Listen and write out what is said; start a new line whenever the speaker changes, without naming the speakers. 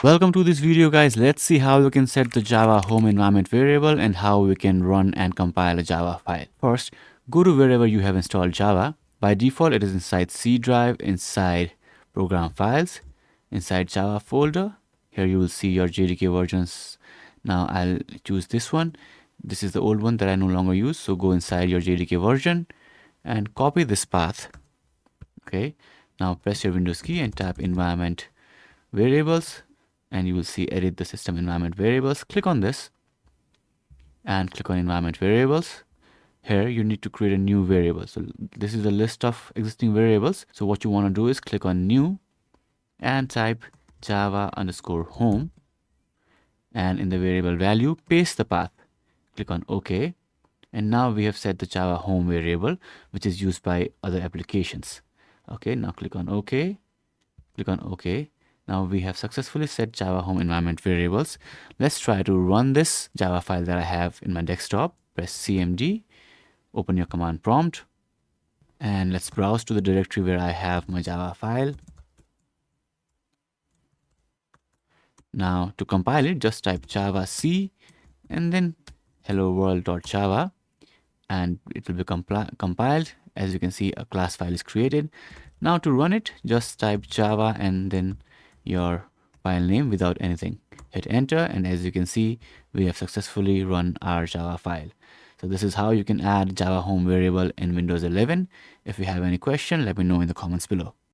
Welcome to this video, guys. Let's see how we can set the Java home environment variable and how we can run and compile a Java file. First, go to wherever you have installed Java. By default, it is inside C drive, inside program files, inside Java folder. Here you will see your JDK versions. Now I'll choose this one. This is the old one that I no longer use. So go inside your JDK version and copy this path. Okay. Now press your Windows key and type environment variables, and you will see edit the system environment variables. Click on this and click on environment variables. Here you need to create a new variable. So this is a list of existing variables. So what you want to do is click on new and type java underscore home, and in the variable value paste the path. Click on OK, and now we have set the Java home variable, which is used by other applications. Okay, now click on OK. Click on OK. Now we have successfully set Java home environment variables. Let's try to run this Java file that I have in my desktop. Press CMD, open your command prompt, and let's browse to the directory where I have my Java file. Now to compile it, just type java c and then hello world.java, and it will be compiled. As you can see, a class file is created. Now to run it, just type java and then your file name without anything. Hit enter, and as you can see, we have successfully run our Java file. So this is how you can add Java home variable in Windows 11. If you have any question, let me know in the comments below.